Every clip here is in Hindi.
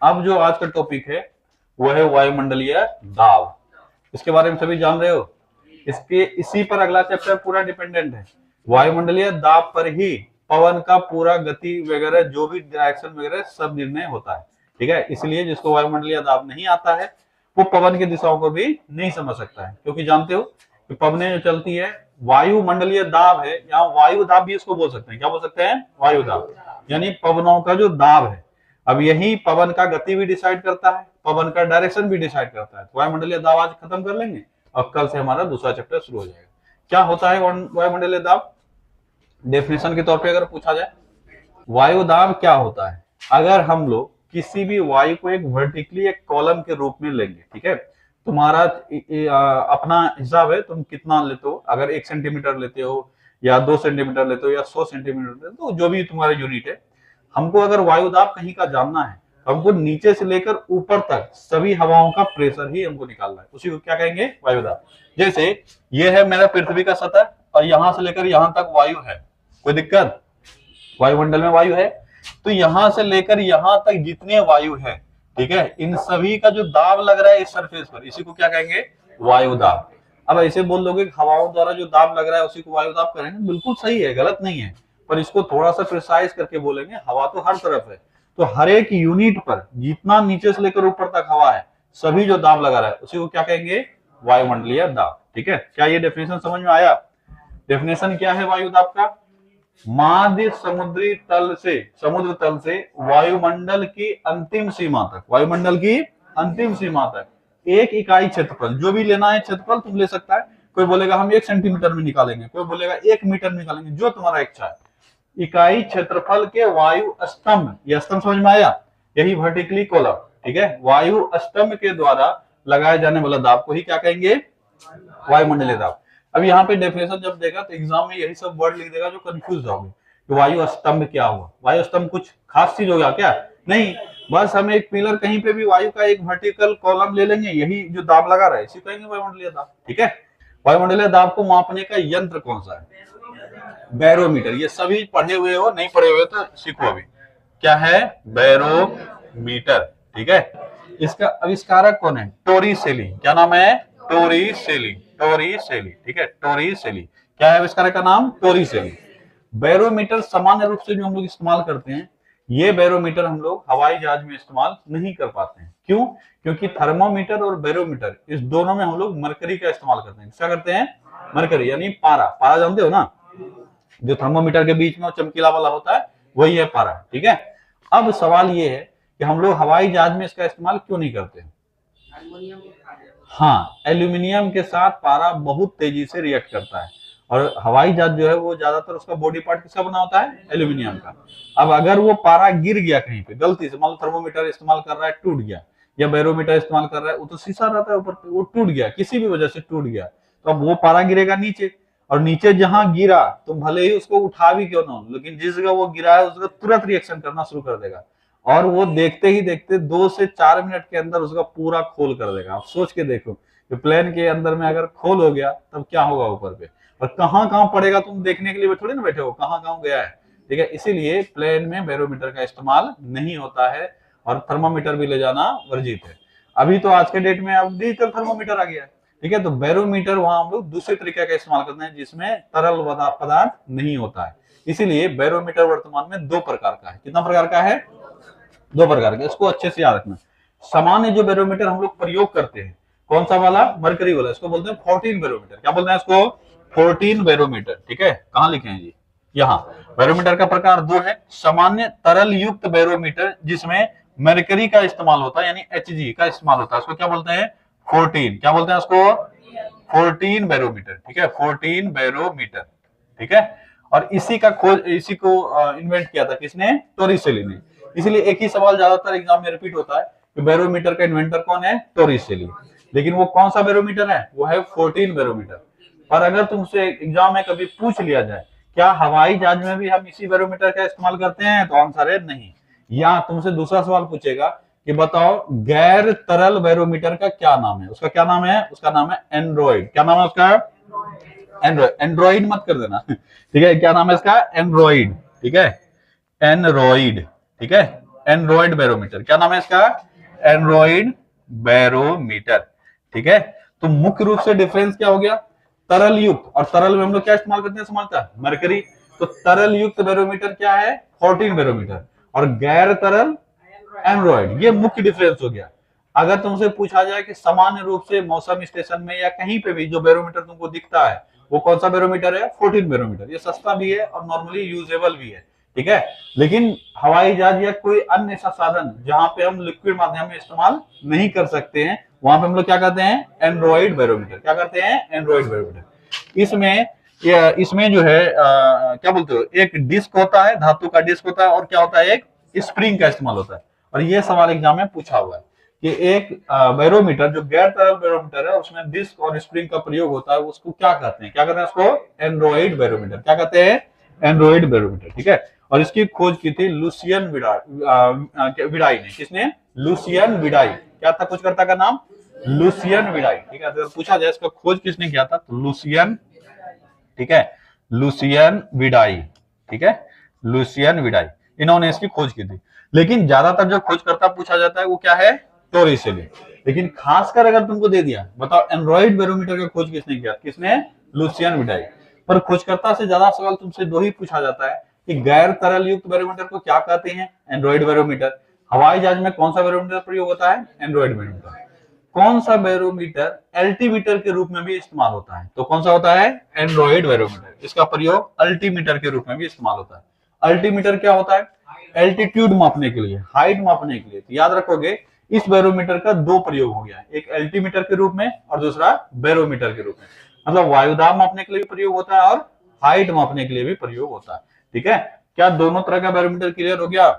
अब जो आज का टॉपिक है वो है वायुमंडलीय दाब। इसके बारे में सभी जान रहे हो। इसके इसी पर अगला चैप्टर पूरा डिपेंडेंट है। वायुमंडलीय दाब पर ही पवन का पूरा गति वगैरह जो भी डायरेक्शन वगैरह सब निर्णय होता है। ठीक है, इसलिए जिसको वायुमंडलीय दाब नहीं आता है वो पवन की दिशाओं को भी नहीं समझ सकता है, क्योंकि जानते हो कि पवनें जो चलती है, वायुमंडलीय दाब है, यहाँ वायु दाब भी इसको बोल सकते हैं। क्या बोल सकते हैं? वायु दाब, यानी पवनों का जो दाब है। अब यही पवन का गति भी डिसाइड करता है, पवन का डायरेक्शन भी डिसाइड करता है। तो वायुमंडलीय दाब आज खत्म कर लेंगे और कल से हमारा दूसरा चैप्टर शुरू हो जाएगा। क्या होता है वायुमंडलीय दाब? डेफिनेशन के तौर पे अगर पूछा जाए, वायु दाब क्या होता है? अगर हम लोग किसी भी वायु को एक वर्टिकली एक कॉलम के रूप में लेंगे, ठीक है, तुम्हारा अपना हिसाब है, तुम कितना लेते हो। अगर 1 सेंटीमीटर लेते हो या 2 सेंटीमीटर लेते हो या 100 सेंटीमीटर लेते हो, तो जो भी तुम्हारा यूनिट है, हमको अगर वायु दाब कहीं का जानना है, हमको नीचे से लेकर ऊपर तक सभी हवाओं का प्रेशर ही हमको निकालना है। उसी को क्या कहेंगे? वायु दाब। जैसे ये है मेरा पृथ्वी का सतह और यहां से लेकर यहां तक वायु है, कोई दिक्कत? वायुमंडल में वायु है, तो यहां से लेकर यहां तक जितने वायु है, ठीक है, इन सभी का जो दाब लग रहा है इस सरफेस पर, इसी को क्या कहेंगे? वायु दाब। अब ऐसे बोल दोगे हवाओं द्वारा जो दाब लग रहा है उसी को वायु दाब करेंगे, बिल्कुल सही है, गलत नहीं है, पर इसको थोड़ा सा प्रिसाइज करके बोलेंगे। हवा तो हर तरफ है, तो हर एक यूनिट पर जितना नीचे से लेकर ऊपर तक हवा है, सभी जो दाब लगा रहा है उसी को क्या कहेंगे? वायुमंडलीय दाब। ठीक है, क्या ये डेफिनेशन समझ में आया? डेफिनेशन क्या है वायु दाब का? माध्य समुद्री तल से, समुद्र तल से वायुमंडल की अंतिम सीमा तक, वायुमंडल की अंतिम सीमा तक एक इकाई क्षेत्रफल, जो भी लेना है क्षेत्रफल तुम ले सकता है। कोई बोलेगा हम 1 सेंटीमीटर में निकालेंगे, कोई बोलेगा 1 मीटर में निकालेंगे, जो तुम्हारा इच्छा है। इकाई क्षेत्रफल के वायु स्तंभ, यह स्तंभ समझ में आया? यही वर्टिकली कॉलम, ठीक है, वायु स्तंभ के द्वारा लगाए जाने वाला दाब को ही क्या कहेंगे? वायुमंडलीय दाब। अब यहाँ पे डेफिनेशन जब देगा तो एग्जाम में यही सब वर्ड लिख देगा जो कंफ्यूज होंगे कि वायु स्तंभ क्या हुआ। वायु स्तंभ कुछ खास चीज हो गया क्या? नहीं, बस हम एक पिलर कहीं पे भी वायु का एक वर्टिकल कॉलम ले लेंगे, यही जो दाब लगा रहा है इसी कहेंगे वायुमंडलीय दाब। ठीक है, वायुमंडलीय दाब को मापने का यंत्र कौन सा है? बैरोमीटर। ये सभी पढ़े हुए हो, नहीं पढ़े हुए तो सीखो अभी। क्या है? बैरोमीटर। ठीक है, इसका आविष्कारक कौन है? टोरिसेली। क्या नाम है? टोरिसेली। टोरिसेली, ठीक है, टोरिसेली। क्या है आविष्कारक का नाम? टोरिसेली। बैरोमीटर सामान्य रूप से जो हम लोग इस्तेमाल करते हैं, ये बैरोमीटर हम लोग हवाई जहाज में इस्तेमाल नहीं कर पाते हैं। क्यों? क्योंकि थर्मोमीटर और बैरोमीटर इस दोनों में हम लोग मरकरी का इस्तेमाल करते हैं। क्या करते हैं? मरकरी, यानी पारा। पारा जानते हो ना, जो थर्मोमीटर के बीच में चमकीला वाला होता है, वही है पारा। ठीक है, अब सवाल ये है कि हम लोग हवाई जहाज में इसका इस्तेमाल क्यों नहीं करते? हाँ, एल्यूमिनियम के साथ पारा बहुत तेजी से रिएक्ट करता है, और हवाई जहाज जो है वो ज्यादातर उसका बॉडी पार्ट किसका बना होता है? एल्यूमिनियम का। अब अगर वो पारा गिर गया कहीं पे गलती से, मान लो थर्मोमीटर इस्तेमाल कर रहा है टूट गया, या बैरोमीटर इस्तेमाल कर रहा है, वो तो शीशा रहता है ऊपर पे, वो टूट गया, किसी भी वजह से टूट गया, तो अब वो पारा गिरेगा नीचे, और नीचे जहां गिरा तो भले ही उसको उठा भी क्यों ना हो, लेकिन जिस जगह वो गिरा है उसका तुरंत रिएक्शन करना शुरू कर देगा, और वो देखते ही देखते 2 से 4 मिनट के अंदर उसका पूरा खोल कर देगा। आप सोच के देखो कि प्लेन के अंदर में अगर खोल हो गया तब क्या होगा ऊपर पे, और कहाँ कहाँ पड़ेगा तुम देखने के लिए थोड़ी ना बैठे हो, कहाँ कहाँ गया है। ठीक है, इसीलिए प्लेन में बैरोमीटर का इस्तेमाल नहीं होता है, और थर्मामीटर भी ले जाना वर्जित है। अभी तो आज के डेट में अब डिजिटल थर्मोमीटर आ गया है। ठीक है, तो बैरोमीटर वहां हम लोग दूसरे तरीके का इस्तेमाल करते हैं जिसमें तरल पदार्थ नहीं होता है। इसीलिए बैरोमीटर वर्तमान में 2 प्रकार का है। कितना प्रकार का है? 2 प्रकार का। इसको अच्छे से याद रखना। सामान्य जो बैरोमीटर हम लोग प्रयोग करते हैं, कौन सा वाला? मरकरी वाला, इसको बोलते हैं 14 बैरोमीटर। क्या बोलते हैं इसको? 14 बैरोमीटर। ठीक है, कहां लिखे हैं जी? यहाँ। बैरोमीटर का प्रकार 2 है। सामान्य तरल युक्त बैरोमीटर जिसमें मरकरी का इस्तेमाल होता है, यानी Hg का इस्तेमाल होता है, उसको क्या बोलते हैं? 14। क्या बोलते हैं उसको? 14 बैरोमीटर। ठीक है, 14 बैरोमीटर। ठीक है, और इसी का खोज, इसी को इन्वेंट किया था किसने? टोरिसेली ने। इसलिए एक ही सवाल ज्यादातर एग्जाम में रिपीट होता है कि बैरोमीटर का इन्वेंटर कौन है? टोरिसेली। लेकिन वो कौन सा बैरोमीटर है? वो है 14 बैरोमीटर। पर अगर तुमसे एग्जाम में कभी पूछ लिया जाए क्या हवाई जहाज में भी हम इसी बैरोमीटर का इस्तेमाल करते हैं, तो आंसर है नहीं। या तुमसे दूसरा सवाल पूछेगा कि बताओ गैर तरल बैरोमीटर का क्या नाम है, उसका क्या नाम है? उसका नाम है एंड्रॉइड। क्या नाम है उसका? एंड्रॉइड। एंड्रॉइड मत कर देना। ठीक है, क्या नाम है इसका? एंड्रॉइड। ठीक है, एनरॉइड। ठीक है, एंड्रॉइड बैरोमीटर। क्या नाम है इसका? Android barometer. ठीक है, तो मुख्य रूप से डिफरेंस क्या हो गया? तरल युक्त, और तरल में हम लोग क्या इस्तेमाल करते हैं? समानता मरकरी। तो तरल युक्त बैरोमीटर क्या है? 14 बैरोमीटर, और गैर तरल एंड्रॉइड। ये मुख्य डिफरेंस हो गया। अगर तुमसे पूछा जाए कि सामान्य रूप से मौसम स्टेशन में या कहीं पे भी जो बैरोमीटर तुमको दिखता है वो कौन सा बैरोमीटर है? 14 बैरोमीटर। ये सस्ता भी है और नॉर्मली यूजेबल भी है। ठीक है, लेकिन हवाई जहाज या कोई अन्य ऐसा साधन जहां पे हम लिक्विड माध्यम में इस्तेमाल नहीं कर सकते हैं, वहां पे हम लोग क्या करते हैं? Android barometer. क्या करते हैं? Android barometer. इसमें जो है क्या बोलते हो, एक डिस्क होता है, धातु का डिस्क होता है, और क्या होता है? एक स्प्रिंग का इस्तेमाल होता है। और ये सवाल एग्जाम में पूछा हुआ है कि एक बैरोमीटर जो गैर तरल बैरोमीटर है उसमें डिस्क और स्प्रिंग का प्रयोग होता है, उसको क्या कहते हैं? क्या कहते हैं उसको? Android barometer. क्या कहते हैं? Android barometer. ठीक है, और इसकी खोज की थी लुसियन विडाई ने। किसने? लुसियन विडाई। क्या था खोजकर्ता का नाम? लुसियन विडाई। ठीक है, अगर पूछा जाए इसका खोज किसने किया था तो लुसियन, ठीक है, लुसियन विडाई। ठीक है, लुसियन विडाई, इन्होंने इसकी खोज की थी। लेकिन ज्यादातर जो खोजकर्ता पूछा जाता है वो क्या है? टोरिसेली। लेकिन खासकर अगर तुमको दे दिया, बताओ एंड्रॉइड बैरोमीटर का खोज किसने किया? किसने? लुसियन विडाई। पर खोजकर्ता से ज्यादा सवाल तुमसे दो ही पूछा जाता है कि गैर तरल युक्त बैरोमीटर को क्या कहते हैं? Android barometer. हवाई जहाज में कौन सा बैरोमीटर प्रयोग होता है? Android barometer. कौन सा बैरोमीटर एल्टीमीटर के रूप में भी इस्तेमाल होता है? तो कौन सा होता है? Android barometer. इसका प्रयोग अल्टीमीटर के रूप में भी इस्तेमाल होता है। अल्टीमीटर क्या होता है? एल्टीट्यूड मापने के लिए, हाइट मापने के लिए। तो याद रखोगे इस बैरोमीटर का दो प्रयोग हो गया, एक एल्टीमीटर के रूप में और दूसरा बैरोमीटर के रूप में। मतलब वायुदाब मापने के लिए भी प्रयोग होता है और हाइट मापने के लिए भी प्रयोग होता है। ठीक है, क्या दोनों तरह का बैरोमीटर क्लियर हो गया?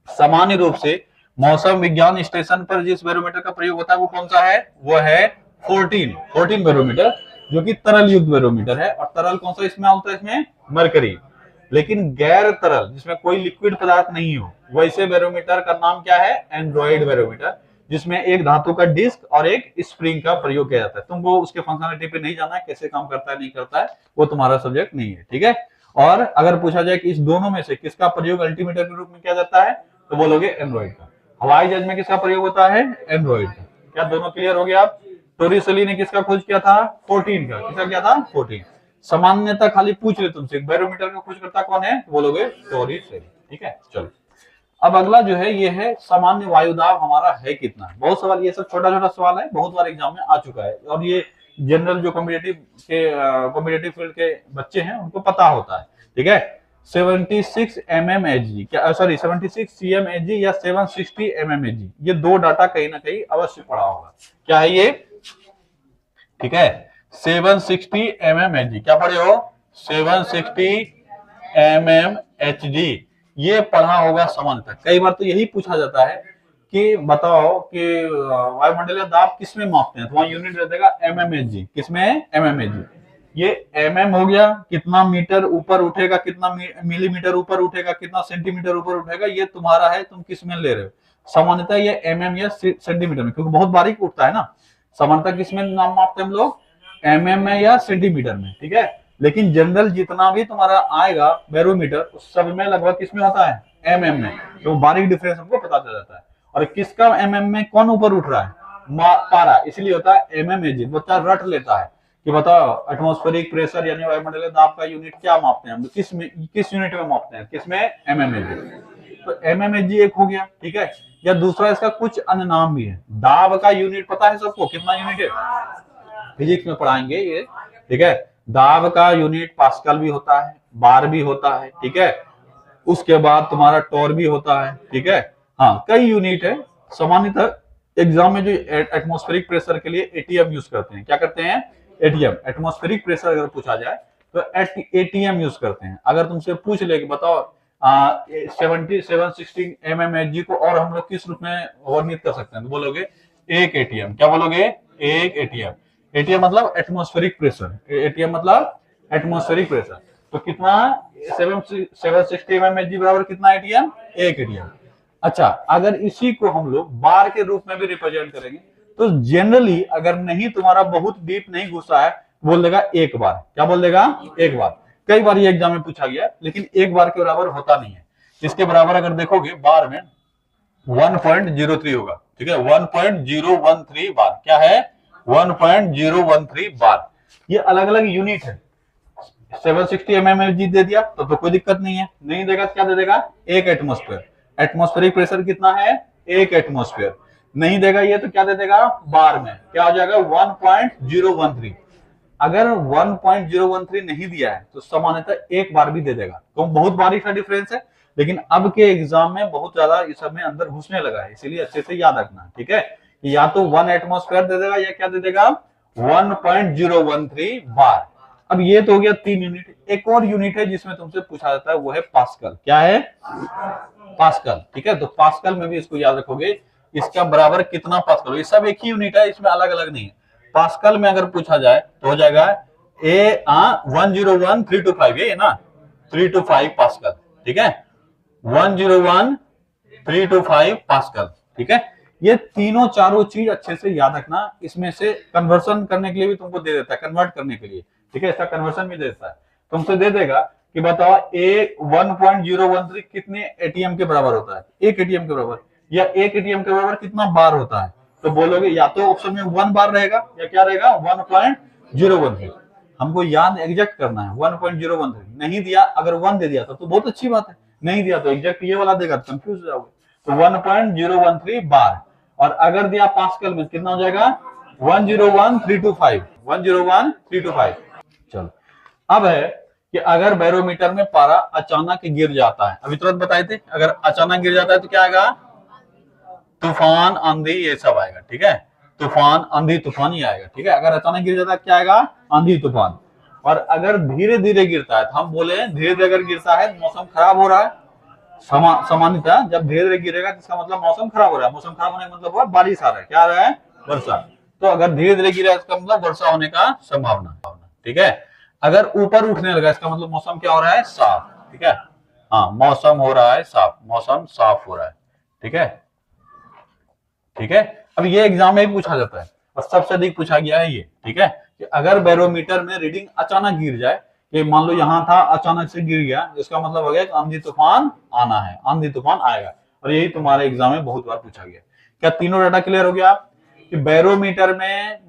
सामान्य रूप से मौसम विज्ञान स्टेशन पर जिस बैरोमीटर का प्रयोग होता है वो कौन सा है? वो है 14 बैरोमीटर, जो कि तरल युक्त बैरोमीटर है। और तरल कौन सा इसमें होता है? इसमें मरकरी। लेकिन गैर तरल, जिसमें कोई लिक्विड पदार्थ नहीं हो, वैसे बैरोमीटर का नाम क्या है? एंड्रॉइड बैरोमीटर, जिसमें एक धातु का डिस्क और एक स्प्रिंग का प्रयोग किया जाता है। तुमको उसके फंक्शनलिटी पे नहीं जाना है, कैसे काम करता है नहीं करता है, वो तुम्हारा सब्जेक्ट नहीं है। ठीक है, और अगर पूछा जाए कि इस दोनों में से किसका प्रयोग अल्टीमीटर के रूप में किया जाता है, तो बोलोगे एंड्रॉइड का। हवाई जहाज में किसका प्रयोग होता है? एंड्रॉइड का। क्या दोनों क्लियर हो गया? आप टोरिसेली ने किसका खोज किया था? 14 का। किसका किया था? 14। सामान्यता खाली पूछ ले तुमसे बैरोमीटर का खोजकर्ता कौन है, बोलोगे टोरिसेली। ठीक है, चलो अब अगला जो है ये है सामान्य वायुदाब हमारा है कितना। बहुत सवाल, ये सब छोटा छोटा सवाल है, बहुत बार एग्जाम में आ चुका है, और ये जनरल जो कॉम्पिटेटिव फील्ड के बच्चे हैं उनको पता होता है। ठीक है, 76 mmHg, क्या सॉरी 76 cmHg या 760 mmHg, ये दो डाटा कहीं ना कहीं अवश्य पढ़ा होगा। क्या है ये? ठीक है, 760 mmHg, क्या पढ़े हो? 760 mmHg, ये पढ़ा होगा सामान्यतः। कई बार तो यही पूछा जाता है कि बताओ कि वायुमंडलीय दाब किसमें मापते हैं, तो वहां यूनिट रहेगा mmHg। किसमें? mmHg। ये mm हो गया, कितना मीटर ऊपर उठेगा, कितना मिलीमीटर ऊपर उठेगा, कितना सेंटीमीटर ऊपर उठेगा, ये तुम्हारा है, तुम किस में ले रहे हो। सामान्यतः ये mm या सेंटीमीटर में, क्योंकि बहुत बारीक उठता है ना। सामान्यतः किसमें नाम मापते हैं हम लोग? mm में या सेंटीमीटर में। ठीक है, लेकिन जनरल जितना भी तुम्हारा आएगा बैरोमीटर उस सब में लगभग किसमें होता है? mm में। तो बारीक डिफरेंस हमको पता चल जाता है। और किसका mm में कौन ऊपर उठ रहा है? पारा, इसलिए होता है mmHg। बच्चा रट लेता है कि बताओ एटमॉस्फेरिक प्रेशर यानी वायुमंडलीय दाब का यूनिट क्या मापते हैं हम, किस यूनिट में मापते हैं? किसमें? mmHg। तो mmHg एक हो गया। ठीक है, या दूसरा इसका कुछ अन्य नाम भी है। दाब का यूनिट पता है सबको कितना यूनिट है? फिजिक्स में पढ़ाएंगे ये। ठीक है, दाब का यूनिट पास्कल भी होता है, बार भी होता है। ठीक है, उसके बाद तुम्हारा टोर भी होता है। ठीक है, हाँ कई यूनिट है। सामान्यतः एग्जाम में जो एटमॉस्फेरिक प्रेशर के लिए एटीएम यूज करते हैं। क्या करते हैं? एटीएम। एटमॉस्फेरिक प्रेशर अगर पूछा जाए तो एटीएम यूज करते हैं। अगर तुमसे पूछ ले कि बताओ 760 mmHg को और हम लोग किस रूप में वर्णित कर सकते हैं, तो बोलोगे एक एटीएम। क्या बोलोगे? एक एटीएम। एटीएम मतलब एटमॉस्फेरिक प्रेशर। एटीएम मतलब एटमॉस्फेरिक प्रेशर। तो कितना? 760 mmHg बराबर कितना एटीएम? एक एटीएम। अच्छा, अगर इसी को हम लोग बार के रूप में भी रिप्रेजेंट करेंगे तो जनरली अगर नहीं तुम्हारा बहुत डीप नहीं घुसा है, बोल देगा एक बार। क्या बोल देगा? एक बार। कई बार ये एग्जाम में पूछा गया, लेकिन एक बार के बराबर होता नहीं है। इसके बराबर अगर देखोगे बार में 1.03 होगा, ठीक है, 1.013 बार। क्या है? 1.013 बार। ये अलग अलग यूनिट है। 760 mmHg दे दिया तो कोई दिक्कत नहीं है, नहीं देगा तो क्या दे देगा? 1 एटमोस्फेयर। एटमोस्फेरिक प्रेशर कितना है? 1 एटमोस्फेयर। नहीं देगा ये तो क्या दे देगा? बार में क्या हो जाएगा? 1.013। अगर 1.013 नहीं दिया है तो सामान्यतः एक बार भी दे देगा, तो बहुत बारीक सा डिफरेंस है। लेकिन अब के एग्जाम में बहुत ज्यादा इस सब में अंदर घुसने लगा है, इसीलिए अच्छे से याद रखना, ठीक है? या तो 1 एटमोस्फेयर दे देगा या क्या दे देगा? 1.013 बार। अब ये तो हो गया 3 यूनिट। एक और यूनिट है जिसमें तुमसे पूछा जाता है, वो है पास्कल। क्या है? पास्कल, ठीक है? तो पास्कल में भी इसको याद रखोगे, इसका बराबर कितना पास्कल। ये सब एक ही यूनिट है, इसमें अलग अलग नहीं है। पास्कल में अगर पूछा जाए तो हो जाएगा 101325, ये ना 325 पास्कल, ठीक है? 101325 पास्कल, ठीक है? ये तीनों चारों चीज अच्छे से याद रखना। इसमें से कन्वर्सन करने के लिए भी तुमको दे देता है, कन्वर्ट करने के लिए, ठीक है? इसका कन्वर्सन भी दे देता है, तुमसे दे देगा कि बताओ 1.013 कितने एटीएम के बराबर होता है? 1 एटीएम के बराबर। या 1 एटीएम के बराबर कितना बार होता है? तो बोलोगे या तो ऑप्शन में 1 बार रहेगा या क्या रहेगा? 1.013। हमको याद एग्जैक्ट करना है 1.013। नहीं दिया, अगर 1 दे दिया तो बहुत अच्छी बात है, नहीं दिया तो एग्जैक्ट ये वाला देगा, तो कंफ्यूज हो जाओगे। तो 1.013 बार। और अगर दिया पास्कल में कितना हो जाएगा? 101325, 101325। चलो, अब है कि अगर बैरोमीटर में पारा अचानक गिर जाता है, अभी तुरंत बताए थे, अगर अचानक गिर जाता है तो क्या आएगा? तूफान, आंधी, ये सब आएगा, ठीक है? तूफान, आंधी, तूफान ही आएगा, ठीक है? अगर अचानक गिर जाता है क्या आएगा? आंधी, तूफान। और अगर धीरे धीरे गिरता है, तो हम बोले धीरे धीरे अगर गिरता है मौसम खराब हो रहा है। सामान्यतः जब धीरे धीरे गिरेगा इसका मतलब मौसम खराब हो रहा है। मौसम खराब होने का मतलब हुआ बारिश आ रहा है, क्या आ रहा है? वर्षा। तो अगर धीरे धीरे गिरा इसका मतलब वर्षा होने का संभावना, ठीक है? अगर ऊपर उठने लगा इसका मतलब मौसम क्या हो रहा है? साफ, ठीक है? हाँ, मौसम हो रहा है साफ, मौसम साफ हो रहा है, ठीक है? ठीक है? अब ये एग्जाम में भी पूछा जाता है और सबसे अधिक पूछा गया है ये, ठीक है? कि अगर बैरोमीटर में रीडिंग अचानक गिर जाए, कि मान लो यहां था, अचानक से गिर गया, इसका मतलब हो गया कि आंधी तूफान आना है, आंधी तूफान आएगा। और यही तुम्हारे एग्जाम में बहुत बार पूछा गया। क्या तीनों डाटा क्लियर हो गया? कि बैरोमीटर में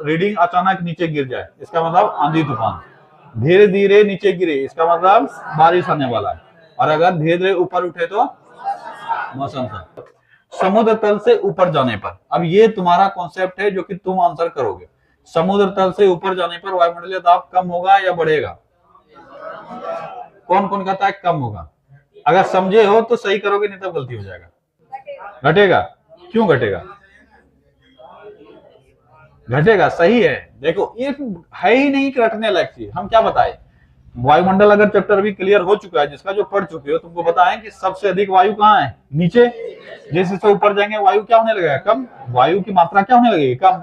रीडिंग अचानक नीचे गिर जाए इसका मतलब आंधी तूफान, धीरे धीरे नीचे गिरे इसका मतलब बारिश आने वाला है, और अगर धीरे धीरे ऊपर उठे तो मौसम साफ। समुद्र तल से ऊपर जाने पर, अब ये तुम्हारा कॉन्सेप्ट है जो कि तुम आंसर करोगे। समुद्र तल से ऊपर जाने पर वायुमंडलीय दाब कम होगा या बढ़ेगा? कौन कौन कहता है कम होगा? अगर समझे हो तो सही करोगे, नहीं तो गलती हो जाएगा। घटेगा? क्यों घटेगा? घटेगा, सही है। देखो ये है ही नहीं घटने लायक चीज, हम क्या बताए? वायुमंडल अगर चैप्टर अभी क्लियर हो चुका है, जिसका जो पढ़ चुके हो, तुमको बताएं कि सबसे अधिक वायु कहाँ है? नीचे। जैसे से ऊपर जाएंगे वायु क्या होने लगेगा? कम। वायु की मात्रा क्या होने लगेगी? कम।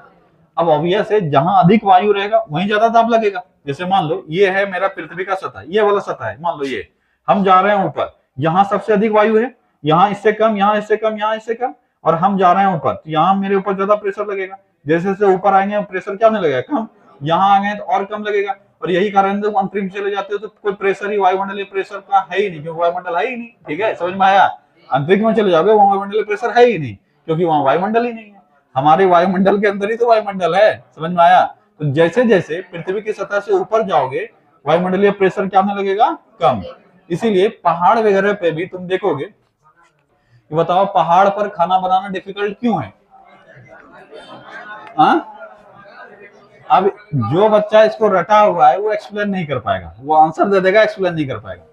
अब ऑब्वियस है जहां अधिक वायु रहेगा वहीं ज्यादा दाब लगेगा। जैसे मान लो ये है मेरा पृथ्वी का सतह, ये वाला सतह है, मान लो ये हम जा रहे हैं ऊपर, यहाँ सबसे अधिक वायु है, यहाँ इससे कम, यहाँ इससे कम, यहाँ इससे कम, और हम जा रहे हैं ऊपर, तो यहाँ मेरे ऊपर ज्यादा प्रेशर लगेगा। जैसे जैसे ऊपर आएंगे प्रेशर क्या होने लगेगा? कम। यहाँ आ गए तो और कम लगेगा। और यही कारण है अंतरिक्ष चले जाते हो तो कोई प्रेशर ही वायुमंडलीय प्रेशर का है ही नहीं, क्योंकि वायुमंडल है ही नहीं, ठीक है? समझ में आया? अंतरिक्ष में चले जाओगे वहां वायुमंडलीय प्रेशर है ही नहीं, क्योंकि वहां वायुमंडल ही नहीं है। हमारे वायुमंडल के अंदर ही तो वायुमंडल है। समझ में आया? तो जैसे जैसे पृथ्वी की सतह से ऊपर जाओगे वायुमंडलीय प्रेशर क्या होने लगेगा? कम। इसीलिए पहाड़ वगैरह पे भी तुम देखोगे कि बताओ पहाड़ पर खाना बनाना डिफिकल्ट क्यों है? अब जो बच्चा इसको रटा हुआ है वो एक्सप्लेन नहीं कर पाएगा, वो आंसर दे देगा, एक्सप्लेन नहीं कर पाएगा।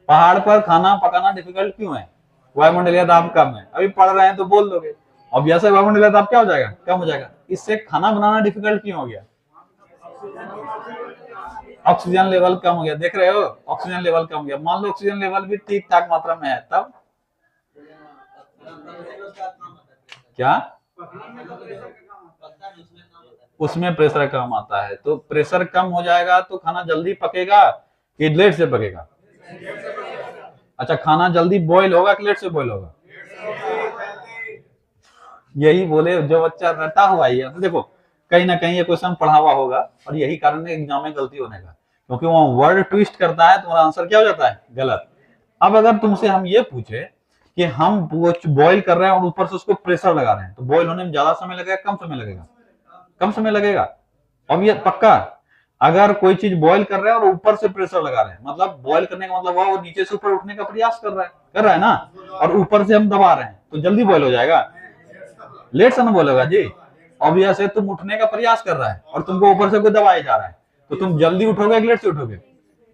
पहाड़ पर खाना पकाना डिफिकल्ट क्यों है? वायुमंडलीय दाब कम है। अभी पढ़ रहे हैं तो बोल दोगे। अब जैसे वायुमंडलीय दाब क्या हो जाएगा? कम हो जाएगा। इससे खाना बनाना डिफिकल्ट क्यों हो गया? ऑक्सीजन लेवल कम हो गया। देख रहे हो, ऑक्सीजन लेवल कम हो गया। मान लो ऑक्सीजन लेवल भी ठीक ठाक मात्रा में है, तब क्या उसमें प्रेशर कम आता है? तो प्रेशर कम हो जाएगा तो खाना जल्दी पकेगा कि लेट से पकेगा? अच्छा, खाना जल्दी बॉईल होगा कि लेट से बॉईल होगा? यही बोले जो बच्चा रटा हुआ ही है। तो देखो कहीं ना कहीं ये क्वेश्चन पढ़ा हुआ होगा और यही कारण है एग्जाम में गलती होने का, क्योंकि वो वर्ड ट्विस्ट करता है, तुम्हारा आंसर क्या हो जाता है? गलत। अब अगर तुमसे हम ये पूछे कि हम कुछ बॉईल कर रहे हैं और ऊपर से उसको प्रेशर लगा रहे हैं, तो बॉईल होने में ज्यादा समय लगेगा, कम समय लगेगा? कम समय लगेगा। अब ये पक्का, अगर कोई चीज बॉईल कर रहे हैं और ऊपर से प्रेशर लगा रहे हैं, मतलब बॉईल करने का मतलब वो नीचे से ऊपर उठने का प्रयास कर रहा है ना, और ऊपर से हम दबा रहे हैं, तो जल्दी बॉईल हो जाएगा? लेट से ना बोलेगा जी। ऑब्वियस है, तुम उठने का प्रयास कर रहा है और तुमको ऊपर से कोई दबाया जा रहा है, तो तुम जल्दी उठोगे कि लेट से उठोगे?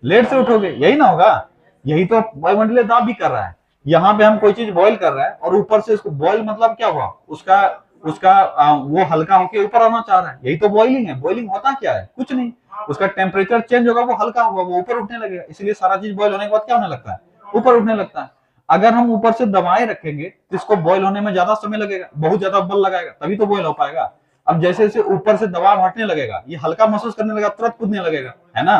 लेट से उठोगे, यही ना होगा? यही तो वायुमंडलीय दाब भी कर रहा है। यहाँ पे हम कोई चीज बॉईल कर रहे हैं और ऊपर से इसको बॉईल मतलब क्या हुआ, उसका उसका वो हल्का होके ऊपर आना चाह रहा है, यही तो बॉइलिंग है। बॉइलिंग होता क्या है? कुछ नहीं, उसका टेम्परेचर चेंज होगा, वो हल्का होगा, वो ऊपर उठने लगेगा, इसलिए सारा चीज बॉईल होने के बाद क्या होने लगता है? ऊपर उठने लगता है। अगर हम ऊपर से दबाए रखेंगे तो इसको बॉईल होने में ज्यादा समय लगेगा, बहुत ज्यादा बल लगाएगा, तभी तो बॉईल हो पाएगा। अब जैसे जैसे ऊपर से दबाव हटने लगेगा, ये हल्का महसूस करने लगेगा, तुरंत कूदने लगेगा, है ना?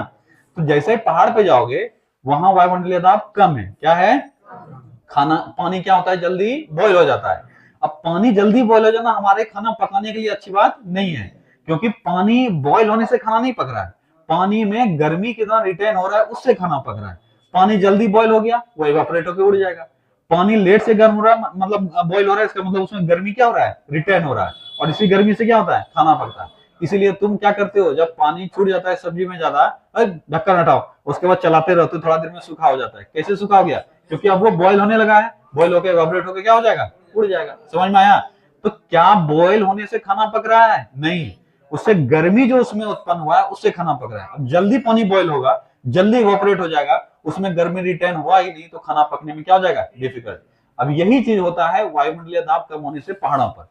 तो जैसे ही पहाड़ पे जाओगे वहां वायुमंडलीय दाब कम है, क्या है? पानी क्या होता है, जल्दी बॉईल हो जाता है। अब पानी जल्दी बॉईल हो जाना हमारे खाना पकाने के लिए अच्छी बात नहीं है, क्योंकि पानी बॉईल होने से खाना नहीं पक रहा है, पानी में गर्मी कितना रिटेन हो रहा है उससे खाना पक रहा है। पानी जल्दी बॉईल हो गया, वो इवेपोरेट होकर उड़ जाएगा। पानी लेट से गर्म हो रहा है, मतलब बॉईल हो रहा है, इसका मतलब उसमें गर्मी क्या हो रहा है, रिटेन हो रहा है, और इसी गर्मी से क्या होता है, खाना पकता है। इसीलिए तुम क्या करते हो, जब पानी छूट जाता है सब्जी में ज्यादा, ढक्कन हटाओ, उसके बाद चलाते रहते हो, थोड़ा देर में सूखा हो जाता है। कैसे सूखा हो गया? क्योंकि अब वो बॉईल होने लगा है, बॉईल होकर इवेपोरेट होकर क्या हो जाएगा, उड़ जाएगा। समझ में आया? तो क्या बॉईल होने से खाना पक रहा है? नहीं, उससे गर्मी जो उसमें उत्पन्न हुआ है उससे खाना पक रहा है। अब जल्दी पानी बॉईल होगा, जल्दी इवेपोरेट हो जाएगा, उसमें गर्मी रिटेन हुआ ही नहीं, तो खाना पकने में क्या हो जाएगा, डिफिकल्ट। अब यही चीज होता है वायुमंडलीय दाब कम होने से पहाड़ों पर।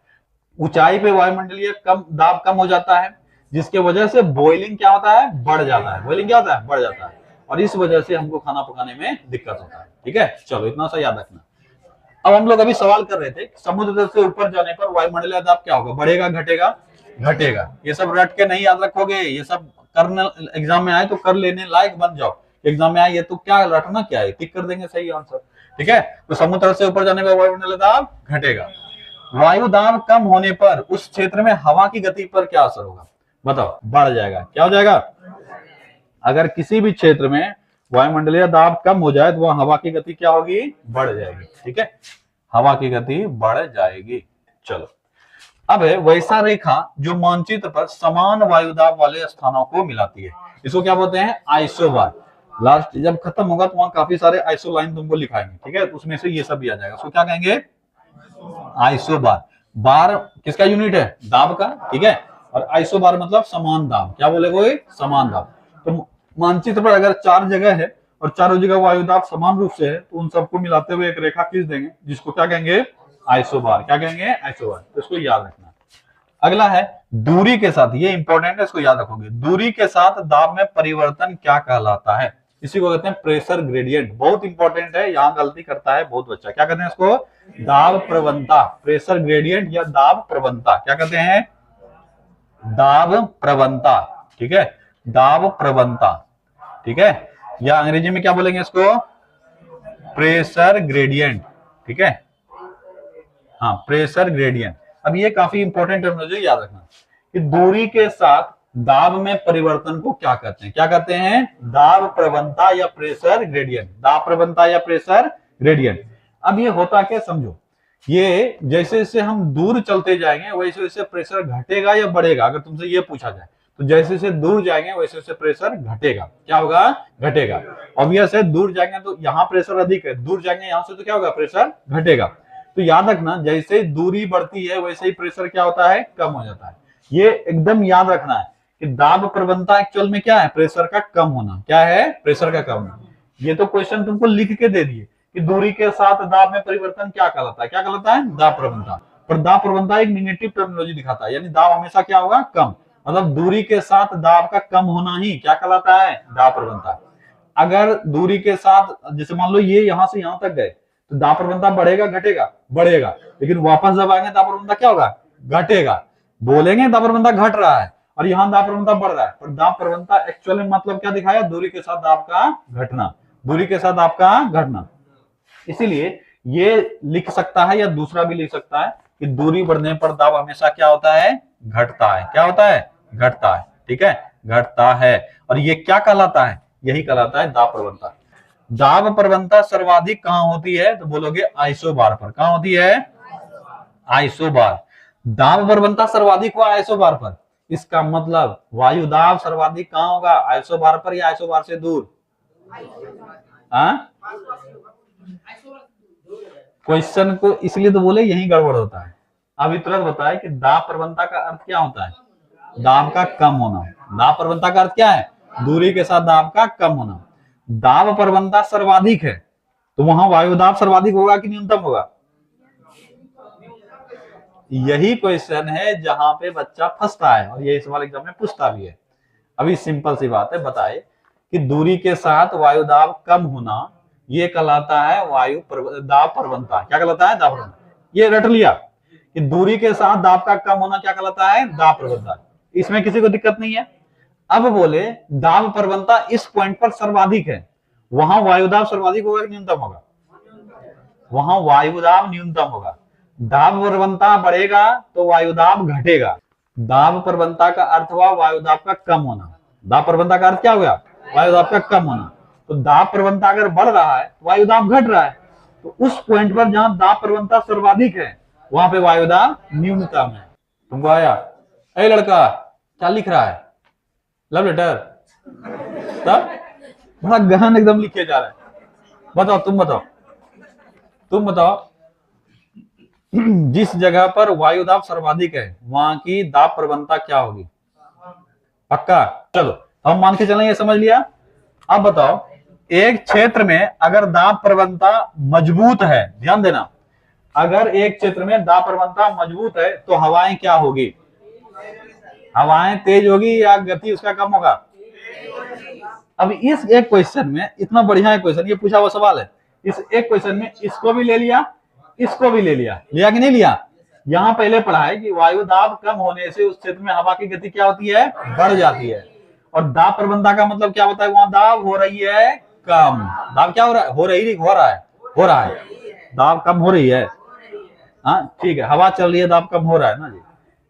ऊंचाई पे वायुमंडलीय दाब कम हो जाता है, जिसके वजह से बॉइलिंग क्या होता है, बढ़ जाता है। बॉइलिंग क्या होता है, बढ़ जाता है, और इस वजह से हमको खाना पकाने में दिक्कत होता है। ठीक है, चलो इतना सा याद रखना। अब हम लोग अभी सवाल कर रहे थे, समुद्र तल से ऊपर जाने पर वायुमंडलीय दाब क्या होगा, बढ़ेगा घटेगा? घटेगा। ये सब रट के नहीं याद रखोगे, ये सब करने एग्जाम में आए तो कर लेने लायक बन जाओ। एग्जाम में आए ये तो क्या रटना, क्या है, टिक कर देंगे सही आंसर। ठीक है, तो समुद्र से ऊपर जाने पर वायुमंडलीय दाब घटेगा। वायु दाब कम होने पर उस क्षेत्र में हवा की गति पर क्या असर होगा, बताओ? बढ़ जाएगा। क्या हो जाएगा? अगर किसी भी क्षेत्र में वायुमंडलीय दाब कम हो जाए तो वह हवा की गति क्या होगी, बढ़ जाएगी। ठीक है, हवा की गति बढ़ जाएगी। चलो, अब है वैसा रेखा जो मानचित्र पर समान वायुदाब वाले स्थानों को मिलाती है, इसको क्या बोलते हैं, आइसोबार। लास्ट जब खत्म होगा तो वहां काफी सारे आइसो लाइन तुमको लिखाएंगे। ठीक है, उसमें से ये सब भी आ जाएगा, उसको क्या कहेंगे, आइसोबार। बार किसका यूनिट है, दाब का। ठीक है, और आइसोबार मतलब समान दाब, क्या बोले कोई, समान दाब। तो मानचित्र पर अगर 4 जगह है और चारों जगह वायुदाब समान रूप से है, तो उन सबको मिलाते हुए एक रेखा खींच देंगे, जिसको क्या कहेंगे, आइसोबार। क्या कहेंगे, आइसोबार। तो इसको याद रखना। अगला है दूरी के साथ, ये इंपॉर्टेंट है, इसको याद रखोगे। दूरी के साथ दाब में परिवर्तन क्या कहलाता है? इसी को कहते हैं प्रेशर ग्रेडियंट। बहुत इंपॉर्टेंट है, यहां गलती करता है बहुत बच्चा। क्या कहते हैं इसको, दाब प्रवणता। प्रेशर ग्रेडियंट या दाब प्रवणता, क्या कहते हैं, दाब प्रवणता। ठीक है, दाब प्रवणता। ठीक है, या अंग्रेजी में क्या बोलेंगे इसको, प्रेशर ग्रेडियंट। ठीक है, हाँ, प्रेशर ग्रेडियंट। अब ये काफी इंपॉर्टेंट टर्मिनोलॉजी याद रखना कि दूरी के साथ दाब में परिवर्तन को क्या कहते हैं, क्या कहते हैं, दाब प्रवणता या प्रेशर ग्रेडियंट। दाब प्रवणता या प्रेशर ग्रेडियंट। अब ये होता क्या, समझो, ये जैसे जैसे हम दूर चलते जाएंगे वैसे वैसे प्रेशर घटेगा या बढ़ेगा। अगर तुमसे ये पूछा जाए तो जैसे जैसे दूर जाएंगे वैसे वैसे प्रेशर घटेगा। क्या होगा, घटेगा। ऑब्वियस है, दूर जाएंगे तो यहाँ प्रेशर अधिक है, दूर जाएंगे यहां से तो क्या होगा, प्रेशर घटेगा। तो याद रखना, जैसे दूरी बढ़ती है वैसे ही प्रेशर क्या होता है, कम हो जाता है। ये एकदम याद रखना है कि दाब प्रवणता एक्चुअल में क्या है, प्रेशर का कम होना। क्या है, प्रेशर का कम होना। ये तो क्वेश्चन तुमको लिख के दे दिए कि दूरी के साथ दाब में परिवर्तन क्या कहलाता है, क्या कहलाता है, दाब प्रवणता। पर दाब प्रवणता एक निगेटिव टर्मिनोलॉजी दिखाता है, यानी दाब हमेशा क्या होगा, कम। मतलब दूरी के साथ दाब का कम होना ही क्या कहलाता है, दाब प्रवणता। अगर दूरी के साथ, जैसे मान लो ये यहां से यहां तक गए, तो दाब प्रवणता बढ़ेगा घटेगा, बढ़ेगा। लेकिन वापस जब आएंगे दाब प्रवणता क्या होगा, घटेगा। बोलेंगे दाब प्रवणता घट रहा है और यहाँ दाब प्रवणता बढ़ रहा है, पर दाब प्रवणता एक्चुअल में मतलब क्या दिखाया, दूरी के साथ दाब का घटना, दूरी के साथ दाब का घटना। इसीलिए ये लिख सकता है या दूसरा भी लिख सकता है कि दूरी बढ़ने पर दाब हमेशा क्या होता है, घटता है। क्या होता है, घटता है। ठीक है, घटता है। और ये क्या कहलाता है, यही कहलाता है दाब प्रवणता। दाब प्रवणता सर्वाधिक कहां होती है, तो बोलोगे आइसोबार पर। कहां होती है? आइसोबार। दाब प्रवणता सर्वाधिक हुआ आइसोबार पर, इसका मतलब वायु दाब सर्वाधिक कहां होगा, आइसोबार पर या आइसोबार से दूर? क्वेश्चन को इसलिए तो बोले यही गड़बड़ होता है। अभी तुरंत बताए कि दाब प्रवणता का अर्थ क्या होता है, दाब का कम होना। दाब प्रवणता का अर्थ क्या है, दूरी के साथ दाब का कम होना। दाब प्रवणता सर्वाधिक है तो वहां वायु दाब सर्वाधिक होगा कि न्यूनतम होगा? यही क्वेश्चन है जहां पे बच्चा फंसता है और ये सवाल एग्जाम में पूछता भी है। अभी सिंपल सी बात है, बताए कि दूरी के साथ वायु दाब कम होना ये कहलाता है वायु दाब प्रवणता। क्या कहलाता है? दाब प्रवणता। ये रट लिया कि दूरी के साथ दाब का कम होना क्या कहलाता है? दाब प्रवणता। इसमें किसी को दिक्कत नहीं है। अब बोले दाब प्रवणता इस पॉइंट पर सर्वाधिक है, वहां वायु दाब सर्वाधिक होगा कि न्यूनतम होगा? वहां वायु दाब न्यूनतम होगा। दाब प्रवणता बढ़ेगा तो वायु दाब घटेगा। दाब प्रवणता का अर्थ हुआ वायु दाब का कम होना। दाब प्रवणता का अर्थ क्या हुआ? वायु दाब का कम होना। तो दाब प्रवणता अगर बढ़ रहा है, वायु दाब घट रहा है, तो उस पॉइंट पर जहां दाब प्रवणता सर्वाधिक है वहां पे वायु दाब न्यूनतम है। तुमको आया? ए लड़का, क्या लिख रहा है? Love letter? तब बड़ा गहन एकदम लिखे जा रहा है। बताओ, तुम बताओ, तुम बताओ, जिस जगह पर वायु दाब सर्वाधिक है वहां की दाब प्रवणता क्या होगी? पक्का? चलो हम मान के चलें, ये समझ लिया। अब बताओ, एक क्षेत्र में अगर दाब प्रवणता मजबूत है, ध्यान देना, अगर एक क्षेत्र में दाब प्रवणता मजबूत है तो हवाएं क्या होगी? हवाएं तेज होगी या गति उसका कम होगा? अब इस एक क्वेश्चन में, इतना बढ़िया क्वेश्चन, ये पूछा हुआ सवाल है, इस एक क्वेश्चन में इसको भी ले लिया, इसको भी ले लिया, लिया कि नहीं लिया? यहां पहले पढ़ा है कि वायु दाब कम होने से उस क्षेत्र में हवा की गति क्या होती है? बढ़ जाती है। और दाब प्रवणता का मतलब क्या होता है? वहां दाब हो रही है कम। दाब क्या हो रहा है? हो रहा है। दाब कम हो रही है। हाँ ठीक है, हवा चल रही है, दाब कम हो रहा है ना जी।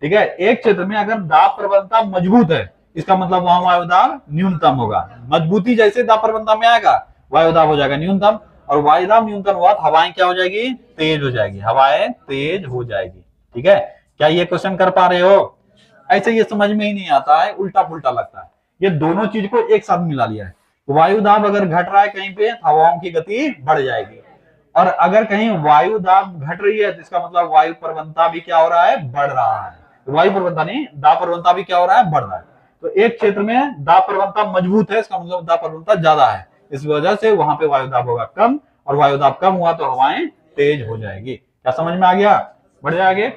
ठीक है, एक क्षेत्र में अगर दाब प्रवणता मजबूत है, इसका मतलब वहां वायु दाब न्यूनतम होगा। मजबूती जैसे दाब प्रवणता में आएगा, वायु दाब हो जाएगा न्यूनतम। और वायु दाब न्यूनतम हुआ तो हवाएं क्या हो जाएगी? तेज हो जाएगी। हवाएं तेज हो जाएगी। ठीक है, क्या ये क्वेश्चन कर पा रहे हो? ऐसे ये समझ में ही नहीं आता है, उल्टा पुल्टा लगता है। ये दोनों चीज को एक साथ मिला लिया है। वायु दाब अगर घट रहा है कहीं पे, हवाओं की गति बढ़ जाएगी। और अगर कहीं वायु दाब घट रही है तो इसका मतलब वायु प्रवणता भी क्या हो रहा है? बढ़ रहा है। वायु प्रवणता नहीं, दाब प्रवणता भी क्या हो रहा है? बढ़ रहा है। तो एक क्षेत्र में दाब प्रवणता मजबूत है, इसका मतलब दाब प्रवणता ज्यादा है, इस वजह से वहां पे वायु दाब होगा कम, और वायु दाब कम हुआ तो हवाएं तेज हो जाएगी। क्या समझ में आ गया? बढ़िया आगे।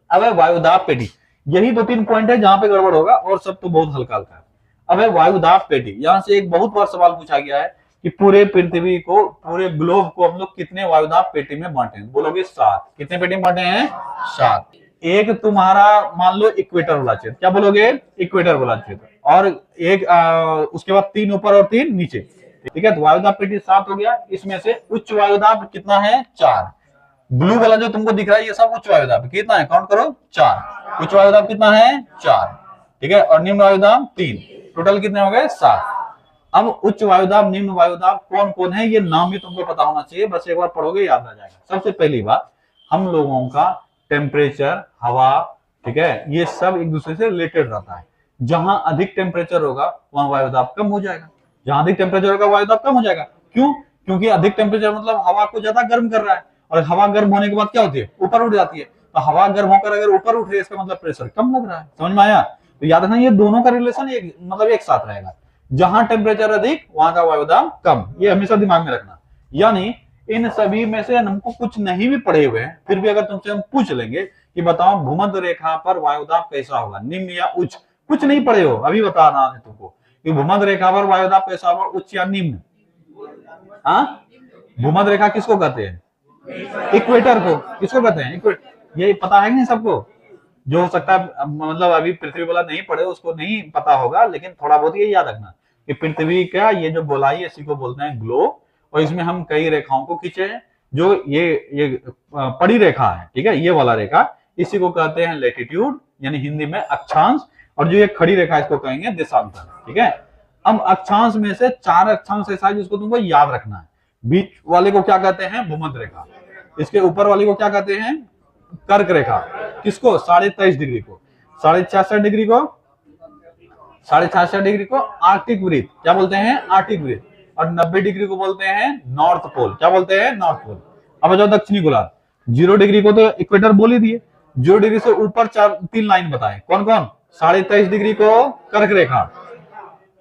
अब है वायु दाब पेटी। यही 2-3 पॉइंट है जहां पे गड़बड़ होगा, और सब तो बहुत हल्का हल्का है। अब है वायु दाब पेटी। यहां से एक बहुत बार सवाल पूछा गया है कि पूरे पृथ्वी को, पूरे ग्लोब को हम लोग कितने वायु दाब पेटी में बांटे हैं? बोलोगे 7। कितने पेटी में बांटे हैं? 7। एक तुम्हारा मान लो इक्वेटर वाला क्षेत्र, क्या बोलोगे? इक्वेटर वाला क्षेत्र। और एक उसके बाद 3 ऊपर और 3 नीचे। ठीक है, तो वायु दाब पेटी 7 हो गया। इसमें से उच्च वायु दाब कितना है? 4। ब्लू वाला जो तुमको दिख रहा है ये सब उच्च वायु दाब। कितना है? काउंट करो, 4। उच्च वायु दाब कितना है? 4। ठीक है, और निम्न वायु दाब 3। टोटल कितने हो गए? 7। अब उच्च वायु दाब, निम्न वायु दाब कौन कौन है ये नाम भी तुमको पता होना चाहिए, बस एक बार पढ़ोगे याद आ जाएगा। सबसे पहली बात, हम लोगों का टेम्परेचर, हवा, ठीक है, ये सब एक दूसरे से रिलेटेड रहता है। जहां अधिक टेम्परेचर होगा वहां वायु दाब कम हो जाएगा, जहां अधिक टेम्परेचर होगा वायु दाब कम हो जाएगा। क्यों? क्योंकि अधिक टेम्परेचर मतलब हवा को ज्यादा गर्म कर रहा है, और हवा गर्म होने के बाद क्या होती है? ऊपर उठ जाती है। तो हवा गर्म होकर अगर ऊपर उठ रही है इसका मतलब प्रेशर कम लग रहा है। समझ में आया? तो याद रखना ये दोनों का रिलेशन एक मतलब एक साथ रहेगा। जहां टेम्परेचर अधिक वहां का वायु दाब कम, ये हमेशा दिमाग में रखना। यानी इन सभी में से हमको कुछ नहीं भी पढ़े हुए हैं, फिर भी अगर तुमसे हम पूछ लेंगे कि बताओ भूमध्य रेखा पर वायु दाब कैसा होगा, निम्न या उच्च, कुछ नहीं पढ़े हो अभी बता रहा है तुमको कि भूमध्य रेखा पर वायु दाब कैसा होगा, उच्च या निम्न। हाँ, भूमध्य रेखा किसको कहते हैं? इक्वेटर को। किसको कहते हैं? इक्वेटर। ये पता है कि नहीं सबको? जो हो सकता है मतलब अभी पृथ्वी वाला नहीं पढ़े उसको नहीं पता होगा, लेकिन थोड़ा बहुत ये याद रखना कि पृथ्वी का ये जो गोलाई है इसी को बोलते हैं ग्लोब, और इसमें हम कई रेखाओं को खींचे हैं। जो ये पड़ी रेखा है, ठीक है, ये वाला रेखा, इसी को कहते हैं लैटिट्यूड, यानी हिंदी में अक्षांश। और जो ये खड़ी रेखा इसको कहेंगे देशांतर। ठीक है, अब अक्षांश में से 4 अक्षांश ऐसा है जिसको तुमको याद रखना है। बीच वाले को क्या कहते हैं? भूमध्य रेखा। इसके ऊपर वाले को क्या कहते हैं? कर्क रेखा। किसको? 23.5 डिग्री को। 66.5 डिग्री को, 66.5 डिग्री को आर्कटिक वृत्त क्या बोलते हैं? आर्कटिक वृत्त। और 90 डिग्री को बोलते हैं नॉर्थ पोल। क्या बोलते हैं? North pole. अब जाओ दक्षिणी गोलार्ध। 0 डिग्री को तो इक्वेटर बोल ही दिए। 0 डिग्री से ऊपर 3 लाइन बताए, कौन कौन? 23.5 डिग्री को कर्क रेखा,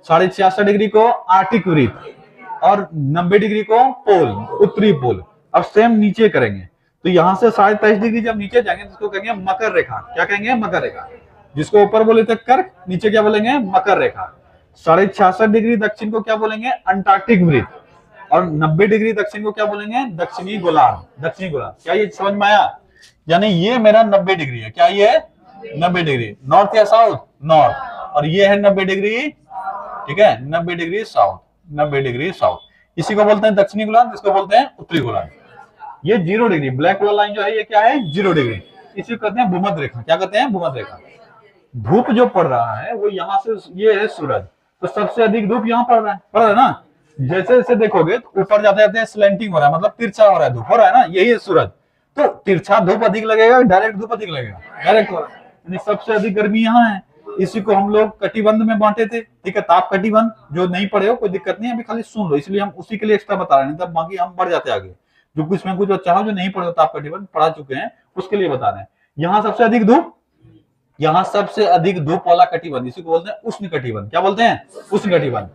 66.5 डिग्री को आर्कटिक वृत्त और 90 डिग्री को पोल, उत्तरी पोल। अब सेम नीचे करेंगे तो यहां से 23.5 डिग्री जब नीचे जाएंगे तो इसको कहेंगे मकर रेखा। क्या कहेंगे? मकर रेखा। जिसको ऊपर बोले थे कर्क, नीचे क्या बोलेंगे? मकर रेखा। 66.5 डिग्री दक्षिण को क्या बोलेंगे? अंटार्कटिक वृत्त। और 90 डिग्री दक्षिण को क्या बोलेंगे? दक्षिणी गोलार्ध। दक्षिणी गोलार्ध। क्या ये समझ में आया? यानी ये मेरा 90 डिग्री है। क्या ये? 90 डिग्री। नॉर्थ या साउथ? नॉर्थ। और ये है 90 डिग्री, ठीक है, 90 डिग्री साउथ, 90 डिग्री साउथ। इसी को बोलते हैं दक्षिणी गोलार्ध, इसको बोलते हैं उत्तरी गोलार्ध। ये 0 डिग्री ब्लैक वाला लाइन जो है ये क्या है? 0 डिग्री। इसी को कहते हैं भूमध्य रेखा। क्या कहते हैं? भूमध्य रेखा। धूप जो पड़ रहा है वो यहाँ से, ये है सूरज, तो सबसे अधिक धूप यहाँ पड़ रहा है ना। जैसे जैसे देखोगे तो ऊपर जाते जाते स्लैंटिंग हो रहा है, मतलब तिरछा हो रहा है, धूप हो रहा है ना, यही है सूरज। तो तिरछा धूप अधिक लगेगा, डायरेक्ट धूप अधिक लगेगा? डायरेक्ट हो रहा है, यानी सबसे अधिक गर्मी यहाँ है। इसी को हम लोग कटिबंध में बांटे थे, ठीक है, ताप कटिबंध। जो नहीं पढ़े हो कोई दिक्कत नहीं, अभी खाली सुन लो, इसलिए हम उसी के लिए एक्स्ट्रा बता रहे हैं, तब बाकी हम बढ़ जाते आगे। जो कुछ में कुछ बच्चा हो जो नहीं पढ़े हो ताप कटिबंध, पढ़ा चुके हैं, उसके लिए बता रहे हैं। यहाँ सबसे अधिक धूप, यहाँ सबसे अधिक धूप वाला कटिबंध, इसी को बोलते हैं उष्ण कटिबंध। क्या बोलते हैं? उष्ण कटिबंध।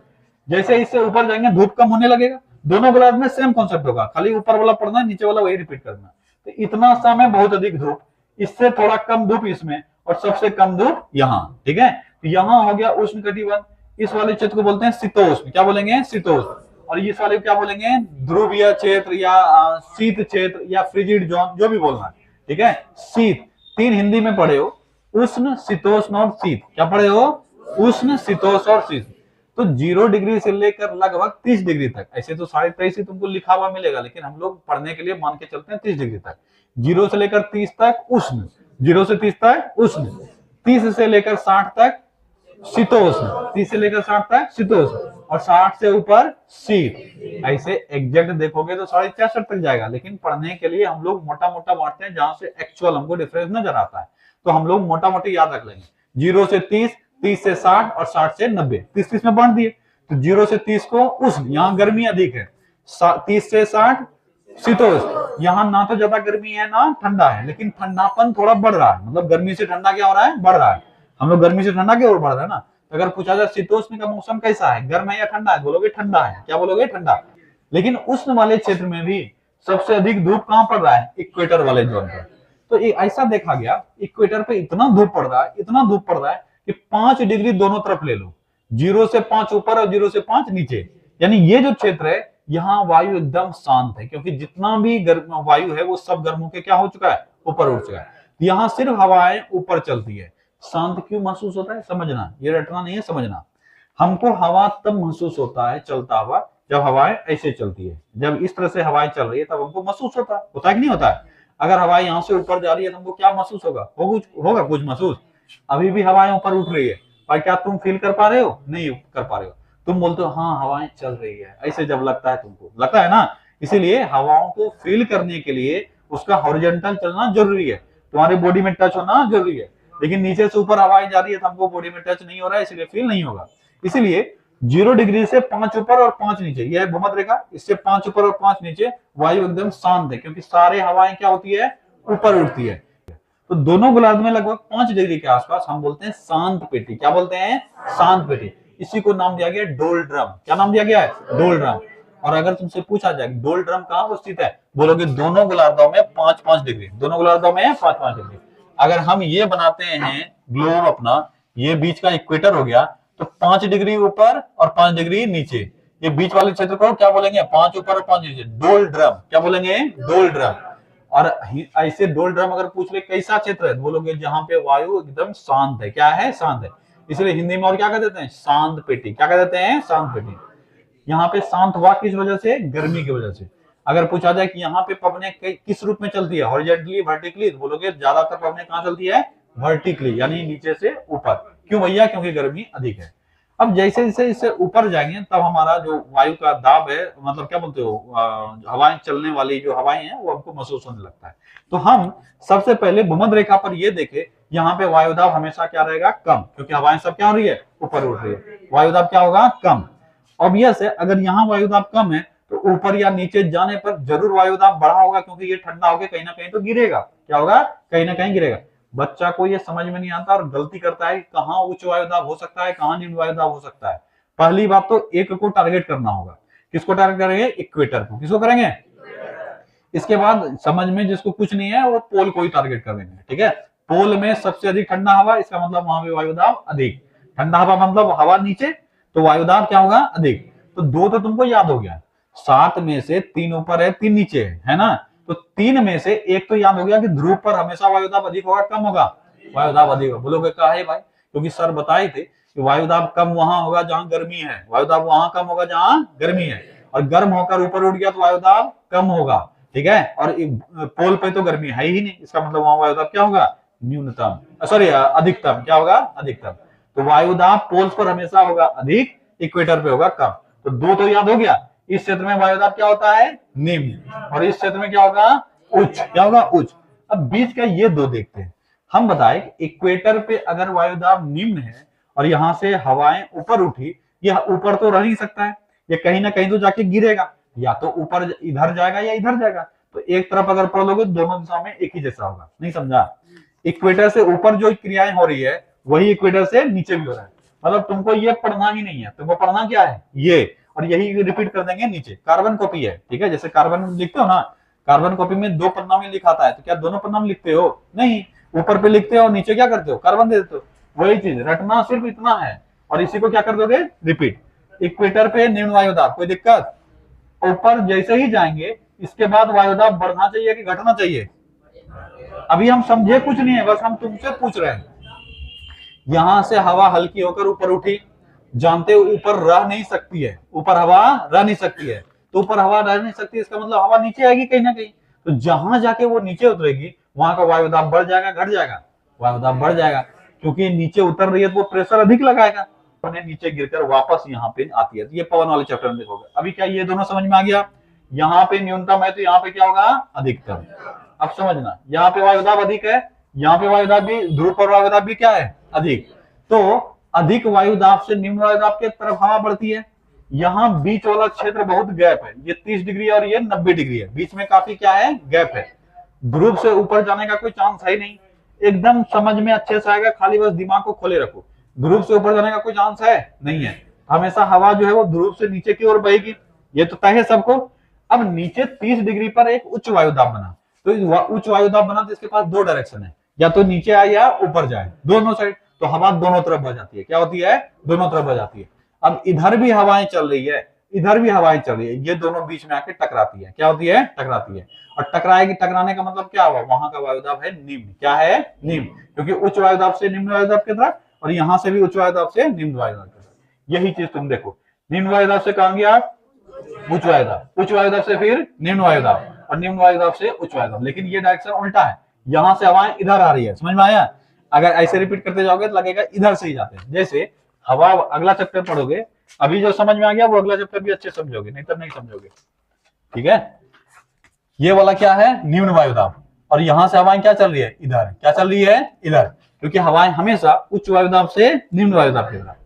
जैसे इससे ऊपर जाएंगे धूप कम होने लगेगा। दोनों गोलार्ध में सेम कॉन्सेप्ट होगा, खाली ऊपर वाला पढ़ना है, नीचे वाला वही रिपीट करना। तो इतना समय बहुत अधिक धूप, इससे थोड़ा कम धूप इसमें, और सबसे कम धूप यहाँ, ठीक है। तो यहाँ हो गया उष्ण कटिबंध। इस वाले क्षेत्र को बोलते हैं शीतोष्ण। क्या बोलेंगे? शीतोष्ण। और इस वाले को क्या बोलेंगे? ध्रुवीय क्षेत्र या शीत क्षेत्र या फ्रिजिड जोन, जो भी बोलना है, ठीक है। शीत 3 हिंदी में पढ़े हो, उष्ण, शीतोष्ण और शीत। क्या पढ़े हो? उष्ण, शीतोष्ण और शीत। तो 0 डिग्री से लेकर लगभग 30 डिग्री तक, ऐसे तो 23.5 ही तुमको लिखा हुआ मिलेगा, लेकिन हम लोग पढ़ने के लिए मान के चलते हैं 30 डिग्री तक। 0 से लेकर 30 तक उष्ण, 0 से 30 तक उष्ण, 30 से लेकर 60 तक शीतोष्ण, 30 से लेकर 60 तक शीतोष्ण, और 60 से ऊपर शीत। ऐसे एग्जैक्ट देखोगे तो 66.5 तक जाएगा, लेकिन पढ़ने के लिए हम लोग मोटा मोटा बांटते हैं, जहां से एक्चुअल हमको डिफरेंस नजर आता है, तो हम लोग मोटा मोटी याद रख लेंगे। 0 से 30, 30 से 60 और 60 से 90, 30 में बांट दिए। तो 0 से 30 को उष्ण, यहाँ गर्मी अधिक है। 30 से 60 शीतोष्ण, यहाँ ना तो ज्यादा गर्मी है ना ठंडा है, लेकिन ठंडापन थोड़ा बढ़ रहा है, मतलब गर्मी से ठंडा क्या हो रहा है? बढ़ रहा है। हम लोग गर्मी से ठंडा की ओर बढ़ रहा है ना। तो अगर पूछा जाए शीतोष्ण का मौसम कैसा है, गर्म है या ठंडा है, बोलोगे ठंडा है। क्या बोलोगे? ठंडा। लेकिन उष्ण वाले क्षेत्र में भी सबसे अधिक धूप कहाँ पड़ रहा है? इक्वेटर वाले जोन पर। तो ऐसा देखा गया, इक्वेटर पे इतना धूप पड़ रहा है, इतना धूप पड़ रहा है कि 5 डिग्री दोनों तरफ ले लो, 0 से 5 ऊपर और 0 से 5 नीचे। यानी ये जो क्षेत्र है, यहाँ वायु एकदम शांत है, क्योंकि जितना भी गर्म वायु है वो सब गर्म होकर क्या हो चुका है? ऊपर उठ चुका है। यहाँ सिर्फ हवाएं ऊपर चलती है। शांत क्यों महसूस होता है? समझना, ये रटना नहीं है, समझना। हमको हवा तब महसूस होता है चलता हुआ जब हवाएं ऐसे चलती है। जब इस तरह से हवाएं चल रही है तब हमको महसूस होता है कि नहीं होता है? अगर हवाएं यहाँ से ऊपर जा रही है तो हमको क्या महसूस होगा? होगा कुछ महसूस। अभी भी हवाएं ऊपर उठ रही है, पर क्या तुम फील कर पा रहे हो? नहीं कर पा रहे हो। तुम बोलते हो हाँ हवाएं चल रही है, ऐसे जब लगता है तुमको, लगता है ना। इसीलिए हवाओं को फील करने के लिए उसका हॉरिजॉन्टल चलना जरूरी है, तुम्हारे बॉडी में टच होना जरूरी है। लेकिन नीचे से ऊपर हवाएं जा रही है तो हमको बॉडी में टच नहीं हो रहा है, इसलिए फील नहीं होगा। इसीलिए 0 डिग्री से 5 ऊपर और 5 नीचे, यह है भूमध्य रेखा। इससे 5 ऊपर और 5 नीचे वायु एकदम शांत है, क्योंकि सारे हवाएं क्या होती है? ऊपर उठती है। तो दोनों गोलार्ध में लगभग 5 डिग्री के आसपास हम बोलते हैं शांत पेटी। क्या बोलते हैं? शांत पेटी। इसी को नाम दिया गया डोलड्रम। क्या नाम दिया गया है? डोलड्रम। और अगर तुमसे पूछा जाए डोलड्रम कहाँ स्थित है, बोलोगे दोनों गोलार्धों में 5-5 डिग्री, दोनों गोलार्धों में 5-5 डिग्री। अगर हम ये बनाते हैं ग्लोब अपना, ये बीच का इक्वेटर हो गया, तो 5 डिग्री ऊपर और 5 डिग्री नीचे, ये बीच वाले क्षेत्र को क्या बोलेंगे? 5 ऊपर और 5 नीचे, डोलड्रम। क्या बोलेंगे? डोलड्रम। और ऐसे डोलड्रम अगर पूछ ले कैसा क्षेत्र है, बोलोगे जहां पे वायु एकदम शांत है। क्या है? शांत है। इसलिए हिंदी में और क्या कह देते हैं? शांत पेटी। क्या कह देते हैं? शांत पेटी। यहाँ पे शांत हुआ किस वजह से? गर्मी की वजह से। अगर पूछा जाए कि यहाँ पे पवनें किस रूप में चलती है, हॉरिजॉन्टली, वर्टिकली, बोलोगे ज्यादातर पवनें कहाँ चलती है? वर्टिकली, यानी नीचे से ऊपर। क्यों भैया? क्योंकि गर्मी अधिक है। अब जैसे जैसे इससे ऊपर जाएंगे तब हमारा जो वायु का दाब है, मतलब क्या बोलते हो, हवाएं चलने वाली जो हवाएं हैं वो हमको महसूस होने लगता है। तो हम सबसे पहले भूमध्य रेखा पर ये देखे, यहाँ पे वायुदाब हमेशा क्या रहेगा, कम, क्योंकि हवाएं सब क्या हो रही है, ऊपर उठ रही है, वायुदाब क्या होगा, कम। ऑब्वियस है, अगर यहाँ वायुदाब कम है तो ऊपर या नीचे जाने पर जरूर वायुदाब बढ़ा होगा, क्योंकि ये ठंडा होकर कहीं ना कहीं तो गिरेगा। क्या होगा, कहीं ना कहीं गिरेगा। बच्चा को ये समझ में नहीं आता और गलती करता है, कहाँ उच्च वायुदाब हो सकता है, कहाँ निम्न वायुदाब हो सकता है। पहली बात तो एक को टारगेट करना होगा। किसको टारगेट करेंगे, इक्वेटर को। किसको करेंगे, इसके बाद समझ में जिसको कुछ नहीं है वो पोल को ही टारगेट कर देंगे। ठीक है, पोल में सबसे अधिक ठंडा हवा, इसका मतलब वहां पे वायुदाब अधिक। ठंडा हवा मतलब हवा नीचे, तो वायुदाब क्या होगा, अधिक। तो दो तो तुमको याद हो गया, 7 में से 3 ऊपर है 3 नीचे है ना, तो 3 में से एक तो याद हो गया कि ध्रुव पर हमेशा वायुदाब अधिक होगा, कम होगा, वायुदाब अधिक होगा। बोलोगे कहा है भाई, क्योंकि सर बताए थे कि वायुदाब कम वहां होगा जहां गर्मी है, वायुदाब वहां कम होगा जहां गर्मी है, और गर्म होकर ऊपर उठ गया तो वायुदाब कम होगा। ठीक है, और पोल पे तो गर्मी है ही नहीं, इसका मतलब वहां वायुदाब क्या होगा, न्यूनतम, सॉरी अधिकतम। क्या होगा, अधिकतम। तो वायुदाब पोल्स पर हमेशा होगा अधिक, इक्वेटर पे होगा कम। तो दो तो याद हो गया। इस क्षेत्र में वायुदाब क्या होता है, निम्न, और इस क्षेत्र में क्या होगा, उच्च। क्या होगा, उच्च। अब बीच का ये दो देखते हैं। हम बताए इक्वेटर पे अगर वायुदाब निम्न है और यहां से हवाएं ऊपर उठी, यह ऊपर तो रह नहीं सकता है, ये कहीं ना कहीं तो जाके गिरेगा, या तो ऊपर इधर जाएगा या इधर जाएगा। तो एक तरफ अगर पढ़ लोगे दोनों दिशा में एक ही जैसा होगा। नहीं समझा, इक्वेटर से ऊपर जो क्रियाएं हो रही है वही इक्वेटर से नीचे भी हो रहा है। मतलब तुमको ये पढ़ना ही नहीं है, तुमको पढ़ना क्या है, ये, और यही रिपीट कर देंगे नीचे। कार्बन कॉपी है, ठीक है, जैसे कार्बन लिखते हो ना, कार्बन कॉपी में 2 पन्ना में लिखाता है, तो क्या दोनों पन्ना में लिखते हो, नहीं, ऊपर पे लिखते हो, नीचे क्या करते हो, कार्बन दे देते हो। वही चीज रटना सिर्फ इतना है, और इसी को क्या कर दोगे, रिपीट। इक्वेटर पे निम्न वायुदाब, कोई दिक्कत, ऊपर जैसे ही जाएंगे इसके बाद वायुदाब बढ़ना चाहिए कि घटना चाहिए। अभी हम समझे कुछ नहीं है, बस हम तुमसे पूछ रहे हैं। यहां से हवा हल्की होकर ऊपर उठी, जानते हो ऊपर रह नहीं सकती है, ऊपर हवा रह नहीं सकती है, तो ऊपर हवा रह नहीं सकती, इसका मतलब हवा नीचे आएगी कहीं ना कहीं। तो जहां जाके वो नीचे उतरेगी वहां का वायुदाब बढ़ जाएगा, घट जाएगा, वायुदाब बढ़ जाएगा, क्योंकि नीचे उतर रही है तो वो प्रेशर अधिक लगाएगा, नीचे गिरकर वापस यहाँ पे आती है। ये पवन वाले चैप्टर में देखोगे। अभी क्या ये दोनों समझ में आ गया, यहाँ पे न्यूनतम है तो यहाँ पे क्या होगा, अधिकतम। अब समझना, यहाँ पे वायुदाब अधिक है, यहाँ पे वायुदाब भी, ध्रुव पर वायुदाब भी क्या है, अधिक। तो अधिक वायुदाब से निम्न वायुदाब की तरफ हवा बढ़ती है। यहाँ बीच वाला क्षेत्र बहुत गैप है, ये 30 डिग्री और ये 90 डिग्री है, बीच में काफी क्या है, गैप है। ध्रुव से ऊपर जाने का कोई चांस है ही नहीं, एकदम समझ में अच्छे से आएगा, खाली बस दिमाग को खोले रखो। ध्रुव से ऊपर जाने का कोई चांस है नहीं है, हमेशा हवा जो है वो ध्रुव से नीचे की ओर बहेगी, ये तो तय है सबको। अब नीचे 30 डिग्री पर एक उच्च वायुदाब बना, तो उच्च वायुदाब बना तो इसके पास 2 डायरेक्शन है, या तो नीचे आए या ऊपर जाए, दोनों साइड, तो हवा दोनों तरफ बह जाती है। क्या होती है, दोनों तरफ बह जाती है। अब इधर भी हवाएं चल रही है, इधर भी हवाएं चल रही है, ये दोनों बीच में आके टकराती है। क्या होती है, टकराती है। और टकराएगी, टकराने का मतलब क्या हुआ, वहां का वायुदाब है निम्न। क्या है, निम्न, क्योंकि उच्च वायुदाब से निम्न वायुदाब की तरफ, और यहां से भी उच्च वायुदाब से निम्न वायुदाब की तरफ। यही चीज तुम देखो, निम्न वायुदाब से कहां गया, उच्च वायुदाब, उच्च वायुदाब से फिर निम्न वायुदाब, और निम्न वायुदाब से उच्च वायुदाब, लेकिन ये डायरेक्शन उल्टा है, यहां से हवाएं इधर आ रही है। समझ में आया, अगर ऐसे रिपीट करते जाओगे तो लगेगा इधर से ही जाते हैं। जैसे हवा, अगला चैप्टर पढ़ोगे, अभी जो समझ में आ गया वो अगला चैप्टर भी अच्छे समझोगे, नहीं तो नहीं समझोगे। ठीक है, ये वाला क्या है, निम्न वायुदाब, और यहां से हवाएं क्या चल रही है, इधर। क्या चल रही है, इधर, क्योंकि हवाएं हमेशा उच्च वायुदाब से निम्न वायुदाब की तरफ।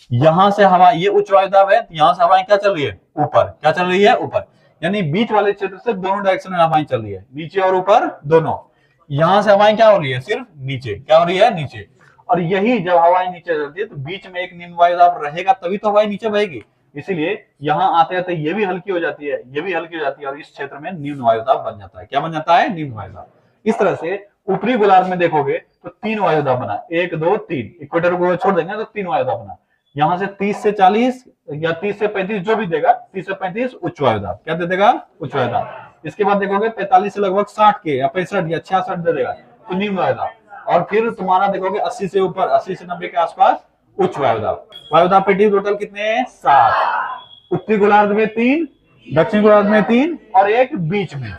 यहां से हवा, ये उच्च वायुदाब है, यहां से हवाएं क्या चल रही है, ऊपर। क्या चल रही है, ऊपर, यानी बीच वाले क्षेत्र से दोनों डायरेक्शन में हवाएं चल रही है, नीचे और ऊपर दोनों। यहां से हवाएं क्या हो रही है, सिर्फ नीचे। क्या हो रही है, नीचे। और यही जब हवाएं नीचे चलती है तो बीच में एक निम्न वायुदाब रहेगा, तभी तो हवाएं नीचे बहेगी। इसीलिए यहां आते आते ये भी हल्की हो जाती है, ये भी हल्की हो जाती है, और इस क्षेत्र में निम्न वायुदाब बन जाता है। क्या बन जाता है, निम्न वायुदाब। इस तरह से ऊपरी गोलार्ध में देखोगे तो 3 वायुदाब बना, 1 2 3, इक्वेटर को छोड़ देंगे तो 3 वायुदाब बना। यहां से 30 से 40 या 30 से 35 जो भी देगा, 30 से 35 उच्च वायुदाब। क्या दे देगा, उच्च वायुदाब। इसके बाद देखोगे 45 से लगभग 60 के या 65 या 66 दे देगा, तो निम्न वायुदाब। और फिर तुम्हारा देखोगे 80 से ऊपर, 80 से 90 के आसपास उच्च वायुदाब। वायुदाब पेटी टोटल कितने हैं, 7। उत्तरी गोलार्ध में 3, दक्षिण गोलार्ध में 3 और एक बीच में।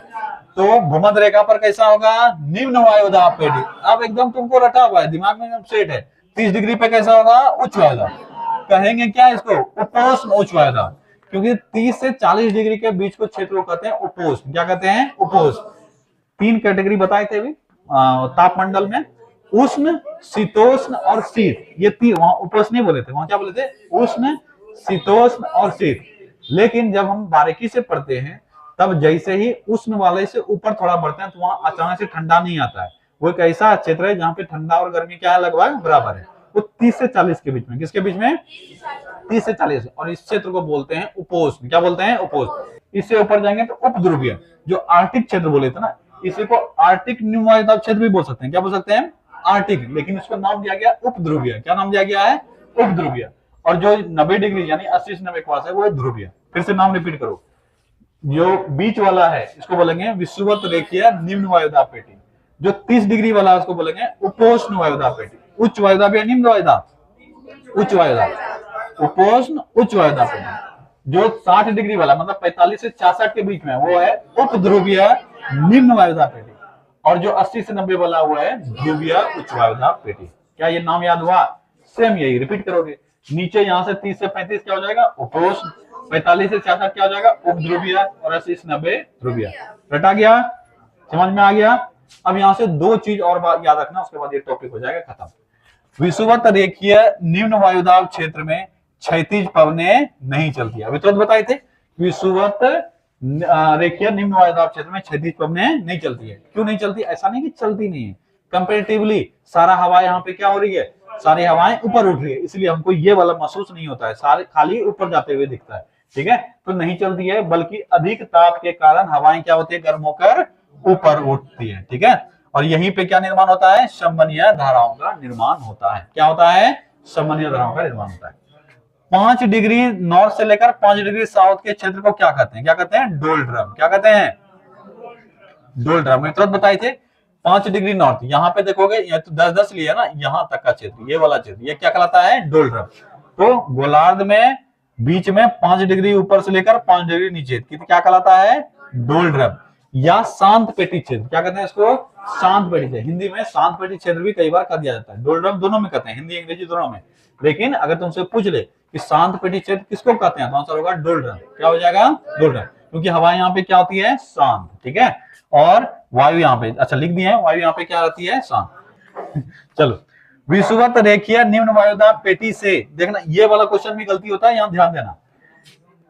तो भूमध्य रेखा पर कैसा होगा, निम्न वायुदाब पेटी। अब एकदम तुमको रटा हुआ है, दिमाग में एकदम सेट है। 30 डिग्री पे कैसा होगा, उच्च वायुदाब। कहेंगे क्या इसको, उपोष्ण उच्च वायुदाब, क्योंकि 30 से 40 डिग्री के बीच को क्षेत्र को कहते हैं उपोष्ण। क्या कहते हैं, उपोष्ण। 3 कैटेगरी बताए थे अभी तापमंडल में, उष्ण, शीतोष्ण और शीत। ये 3, वहां उपोष्ण नहीं बोले थे, वहां क्या बोले थे, उष्ण, शीतोष्ण और शीत। लेकिन जब हम बारीकी से पढ़ते हैं तब जैसे ही उष्ण वाले से ऊपर थोड़ा बढ़ते हैं तो वहां अचानक से ठंडा नहीं आता है। वो एक ऐसा क्षेत्र है जहाँ पे ठंडा और गर्मी क्या है, लगभग बराबर है। वो 30 से 40 के बीच में, किसके बीच में, 30 से 40। और इस क्षेत्र को बोलते हैं उपोष्ण। क्या बोलते हैं, उपोष्ण। इससे ऊपर जाएंगे तो उपध्रुवीय, जो आर्टिक क्षेत्र बोले थे ना, इसी को आर्टिक न्यून वायुदाब क्षेत्र भी बोल सकते हैं। क्या बोल सकते हैं, आर्टिक। लेकिन इसको नाम दिया गया उपध्रुवीय। क्या नाम दिया गया है, उपध्रुवीय। और जो 90 डिग्री यानी 80 से 90 के पास है वो है ध्रुवीय। फिर से नाम रिपीट करो, जो बीच वाला है इसको बोलेंगे विषुवत रेखीय निम्न वायुदाब पेटी। जो 30 डिग्री वाला है उसको बोलेंगे उपोष्ण वायुदाब पेटी। उच्च वायुदाब या निम्न वायुदाब, उच्च वायुदाब, उपोष्ण उच्च वायुदाब पेटी। जो 60 डिग्री वाला मतलब 45 से 66 के बीच में वो है उपध्रुवीय निम्न वायुदाब पेटी। और जो 80 से 90 वाला वो है ध्रुवीय उच्च वायुदाब पेटी। क्या ये नाम याद हुआ, सेम यही रिपीट करोगे। नीचे यहाँ से 30 से 35 क्या हो जाएगा, उपोष्ण, 45 से 66 क्या हो जाएगा, उपध्रुवीय, और 80 से 90 ध्रुवीय। रटा गया, समझ में आ गया। अब यहाँ से 2 चीज और याद रखना, उसके बाद ये टॉपिक हो जाएगा खत्म। विषुवत रेखीय निम्न वायुदाब क्षेत्र में क्षैतिज पवनें नहीं चलती। अभी तुरंत बताए थे, विषुवत रेखीय निम्न वायुदाब क्षेत्र में क्षैतिज पवनें नहीं चलती है। क्यों नहीं चलती, ऐसा नहीं कि चलती नहीं है, कंपैरेटिवली सारा हवा यहाँ पे क्या हो रही है, सारी हवाएं ऊपर उठ रही है, इसलिए हमको ये वाला महसूस नहीं होता है, सारे खाली ऊपर जाते हुए दिखता है। ठीक है, तो नहीं चलती है, बल्कि अधिक ताप के कारण हवाएं क्या होती है, गर्म होकर ऊपर उठती है। ठीक है, और यहीं पे क्या निर्माण होता है, संवहनीय धाराओं का निर्माण होता है। क्या होता है, संवहनीय धाराओं का निर्माण होता है। 5 डिग्री नॉर्थ से लेकर 5 डिग्री साउथ के क्षेत्र को क्या कहते हैं, क्या कहते हैं, डोल्ड्रम। क्या कहते हैं, डोल्ड्रम। तुरंत बताए थे 5 डिग्री नॉर्थ, यहाँ पे देखोगे ये तो 10-10 लिया ना, यहाँ तक का क्षेत्र, ये वाला क्षेत्र, ये क्या कहलाता है, डोल्ड्रम। तो गोलार्ध में बीच में 5 डिग्री ऊपर से लेकर 5 डिग्री नीचे क्या कहलाता है, डोल्ड्रम या शांत पेटी क्षेत्र। क्या कहते हैं इसको, शांत पेटी क्षेत्र। हिंदी में शांत पेटी क्षेत्र भी कई बार कह दिया जाता है, डोल्ड्रम दोनों में कहते हैं, हिंदी अंग्रेजी दोनों में। लेकिन अगर तुमसे पूछ ले कि शांत पेटी क्षेत्र किसको कहते हैं, तो आंसर होगा डोल्ड्रम। क्या हो जाएगा, डोल्ड्रम, क्योंकि हवा यहाँ पे क्या होती है, शांत। ठीक है, और वायु यहाँ पे, अच्छा लिख दिए हैं, वायु यहाँ पे क्या रहती है, शांत। चलो, विषुवत रेखीय निम्न वायुदाब पेटी से, देखना ये वाला क्वेश्चन भी गलती होता है, यहाँ ध्यान देना।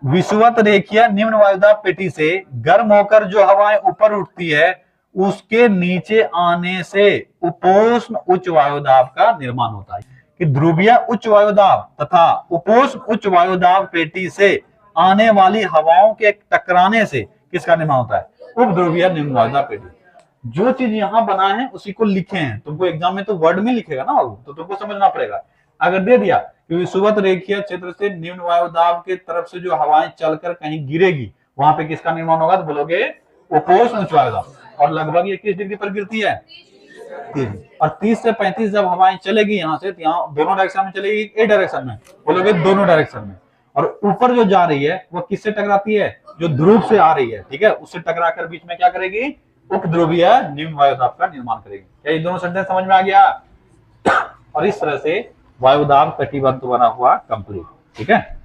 विषुवत रेखीय निम्न वायुदाब पेटी से गर्म होकर जो हवाएं ऊपर उठती है उसके नीचे आने से उपोष्ण उच्च वायुदाब का निर्माण होता है। कि ध्रुवीय उच्च वायुदाब तथा उपोष्ण उच्च वायुदाब पेटी से आने वाली हवाओं के टकराने से किसका निर्माण होता है, उपध्रुवीय निम्न वायुदाब पेटी। जो चीज यहाँ बना है उसी को लिखे हैं, तुमको एग्जाम में तो वर्ड में लिखेगा ना बाबू, तो तुमको समझना पड़ेगा। अगर दे दिया कि विषुवत रेखीय क्षेत्र से निम्न वायुदाब के तरफ से जो हवाएं चलकर कहीं गिरेगी वहां पे किसका निर्माण होगा, तो बोलोगे उपोष्ण उच्च वायुदाब। और लगभग ये किस डिग्री पर गिरती है, 30। और 30 से 35 जब हवाएं चलेगी यहाँ से, यहाँ दोनों डायरेक्शन में चलेगी, एक डायरेक्शन में, बोलोगे दोनों डायरेक्शन में। और ऊपर जो जा रही है वो किससे टकराती है, जो ध्रुव से आ रही है, ठीक है, उससे टकराकर बीच में क्या करेगी, उपध्रुवीय निम्न वायुदाब का निर्माण करेगी। क्या ये दोनों सेंटेंस समझ में आ गया। और इस तरह से वायुदाब कटिबंध बना हुआ कंप्लीट। ठीक है।